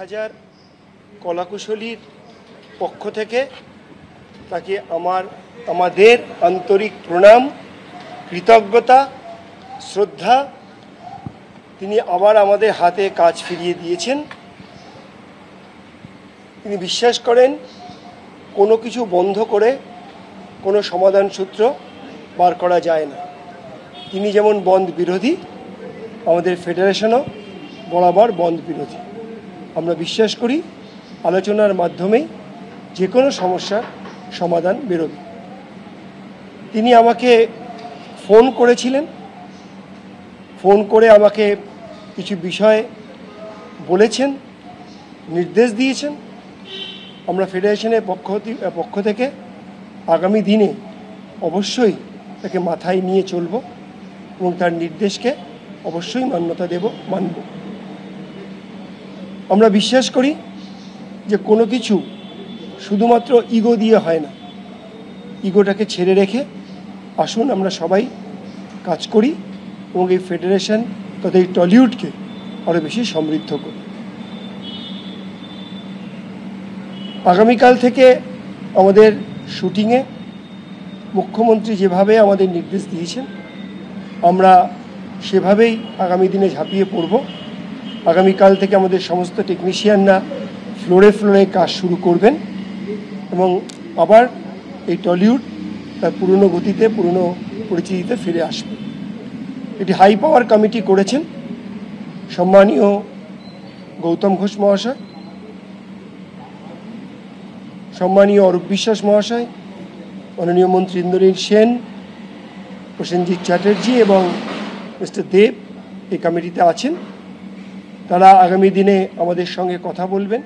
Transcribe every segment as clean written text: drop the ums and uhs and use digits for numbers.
হাজার কলাকুশলীর পক্ষ থেকে তাকে আমাদের আন্তরিক প্রণাম, কৃতজ্ঞতা, শ্রদ্ধা। তিনি আবার আমাদের হাতে কাজ ফিরিয়ে দিয়েছেন। তিনি বিশ্বাস করেন কোনো কিছু বন্ধ করে কোনো সমাধান সূত্র বার করা যায় না। তিনি যেমন বন্ধ বিরোধী, আমাদের ফেডারেশনও বরাবর বন্ধ বিরোধী। আমরা বিশ্বাস করি আলোচনার মাধ্যমেই যে কোনো সমস্যার সমাধান বেরোবে। তিনি আমাকে ফোন করেছিলেন, ফোন করে আমাকে কিছু বিষয় বলেছেন, নির্দেশ দিয়েছেন। আমরা ফেডারেশনের পক্ষ থেকে আগামী দিনে অবশ্যই তাকে মাথায় নিয়ে চলব এবং তার নির্দেশকে অবশ্যই মান্যতা মানব। আমরা বিশ্বাস করি যে কোনো কিছু শুধুমাত্র ইগো দিয়ে হয় না। ইগোটাকে ছেড়ে রেখে আসুন আমরা সবাই কাজ করি এবং এই ফেডারেশন তথা এই টলিউডকে আরও বেশি সমৃদ্ধ করি। আগামীকাল থেকে আমাদের শুটিংয়ে মুখ্যমন্ত্রী যেভাবে আমাদের নির্দেশ দিয়েছেন আমরা সেভাবেই আগামী দিনে ঝাঁপিয়ে পড়ব। আগামীকাল থেকে আমাদের সমস্ত টেকনিশিয়ানরা ফ্লোরে ফ্লোরে কাজ শুরু করবেন এবং আবার এই টলিউড তার পুরনো গতিতে, পুরনো পরিচিতিতে ফিরে আসবে। এটি হাই পাওয়ার কমিটি করেছেন সম্মানীয় গৌতম ঘোষ মহাশয়, সম্মানীয় অরূপ বিশ্বাস মহাশয়, মাননীয় মন্ত্রী ইন্দ্রনীল সেন, প্রসেনজিৎ চ্যাটার্জি এবং মিস্টার দেব এই কমিটিতে আছেন। তারা আগামী দিনে আমাদের সঙ্গে কথা বলবেন,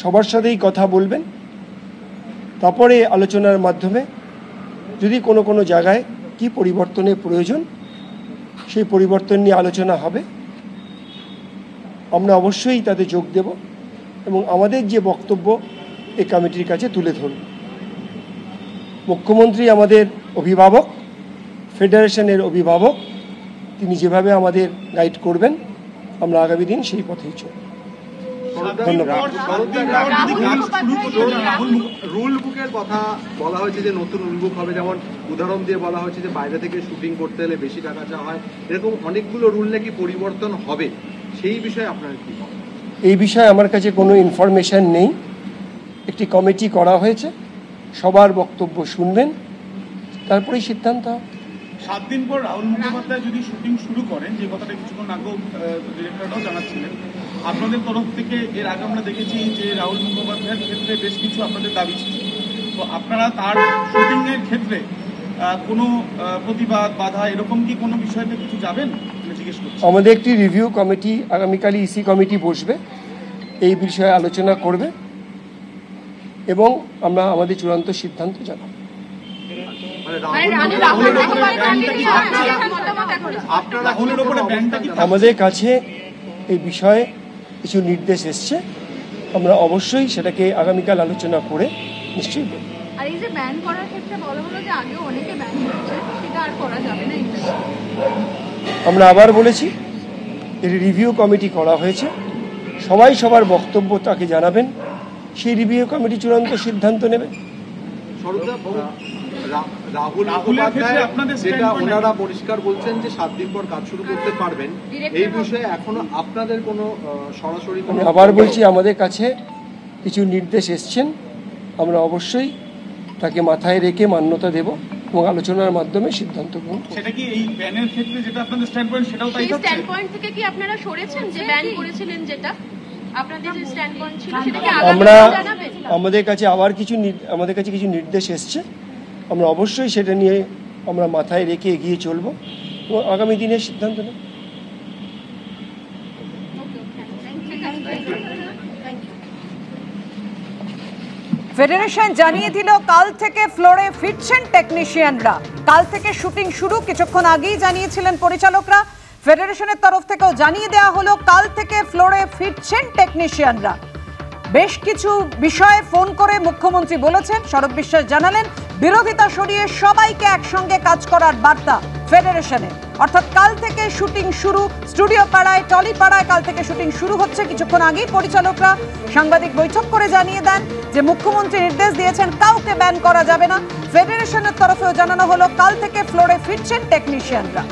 সবার সাথেই কথা বলবেন। তারপরে আলোচনার মাধ্যমে যদি কোনো জায়গায় কি পরিবর্তনের প্রয়োজন সেই পরিবর্তন নিয়ে আলোচনা হবে। আমরা অবশ্যই তাতে যোগ দেব এবং আমাদের যে বক্তব্য এই কমিটির কাছে তুলে ধরব। মুখ্যমন্ত্রী আমাদের অভিভাবক, ফেডারেশনের অভিভাবক। তিনি যেভাবে আমাদের গাইড করবেন আমরা আগামী দিন সেই পথেই চলব। ধন্যবাদ। রুল বুকের কথা বলা হয়েছে যে নতুন রুল বুক হবে, যেমন উদাহরণ দিয়ে বলা হয়েছে যে বাইরে থেকে শুটিং করতে হলে বেশি টাকা চাওয়া হয়, এরকম অনেকগুলো রুল নাকি পরিবর্তন হবে। সেই বিষয়ে আপনার কি মত? এই বিষয়ে আমার কাছে কোনো ইনফরমেশন নেই। একটি কমিটি করা হয়েছে, সবার বক্তব্য শুনবেন, তারপরেই সিদ্ধান্ত হবে। 7 দিন পর রাহুল মুখোপাধ্যায় যদি শুটিং শুরু করেন, যে কথাটা কিছুক্ষণ আগেও ডিরেক্টররাও জানাচ্ছিলেন, আপনাদের তরফ থেকে এর আগে আমরা দেখেছি যে রাহুল মুখোপাধ্যায়ের ক্ষেত্রে বেশ কিছু আপনাদের দাবি ছিল। তো আপনারা তার শুটিংয়ের ক্ষেত্রে কোনো প্রতিবাদ, বাধা এরকম কি কোনো বিষয়তে কিছু যাবেন জিজ্ঞেস করছি। আমাদের একটি রিভিউ কমিটি আগামীকালই ইসি কমিটি বসবে, এই বিষয়ে আলোচনা করবে এবং আমরা আমাদের চূড়ান্ত সিদ্ধান্ত জানাবো। আমাদের কাছে এই বিষয়ে কিছু নির্দেশ এসছে, আমরা অবশ্যই সেটাকে আগামীকাল আলোচনা করে নিশ্চয়ই বলব। আমরা আবার বলেছি এর রিভিউ কমিটি করা হয়েছে, সবাই সবার বক্তব্য তাকে জানাবেন, সেই রিভিউ কমিটি চূড়ান্ত সিদ্ধান্ত নেবে। রাহুল মুখোপাধ্যায় যেটা ওনারা পরিষ্কার বলছেন যে 7 দিন পর কাজ শুরু করতে পারবেন, এই বিষয়ে এখনো আপনাদের কোনো সরাসরি? আমি আবার বলছি আমাদের কাছে কিছু নির্দেশ এসছেন, আমরা অবশ্যই তাকে মাথায় রেখে মান্যতা দেব এবং আলোচনার মাধ্যমে সিদ্ধান্ত গ্রহণ করব। সেটা কি এই ব্যানের ক্ষেত্রে যেটা আপনাদের স্ট্যান্ড পয়েন্ট সেটাও তাই থাকছে? এই স্ট্যান্ড পয়েন্ট থেকে কি আপনারা সরেছেন যে ব্যান করেছিলেন, যেটা আপনাদের যে স্ট্যান্ড পয়েন্ট ছিল সেটা কি আমরা আমাদের কাছে কিছু নির্দেশ এসছে, আমরা অবশ্যই সেটা নিয়ে আমরা মাথায় রেখে এগিয়ে চলব এবং আগামী দিনের সিদ্ধান্ত নেব। ফেডারেশন জানিয়ে দিল কাল থেকে ফ্লোরে ফিরছেন টেকনিশিয়ানরা। কাল থেকে শুটিং শুরু কিছুক্ষণ আগেই জানিয়েছিলেন পরিচালকরা। ফেডারেশনের তরফ থেকেও জানিয়ে দেওয়া হলো কাল থেকে ফ্লোরে ফিরছেন টেকনিশিয়ানরা। বেশ কিছু বিষয়ে ফোন করে মুখ্যমন্ত্রী বলেছেন, সৌরভ বিশ্বাস জানালেন বিরোধিতা সরিয়ে সবাইকে একসঙ্গে কাজ করার বার্তা ফেডারেশনের। অর্থাৎ কাল থেকে শুটিং শুরু। স্টুডিও পাড়ায়, টলি পাড়ায় কাল থেকে শুটিং শুরু হচ্ছে। কিছুক্ষণ আগেই পরিচালকরা সাংবাদিক বৈঠক করে জানিয়ে দেন যে মুখ্যমন্ত্রী নির্দেশ দিয়েছেন কাউকে ব্যান করা যাবে না। ফেডারেশনের তরফেও জানানো হলো কাল থেকে ফ্লোরে ফিরছেন টেকনিশিয়ানরা।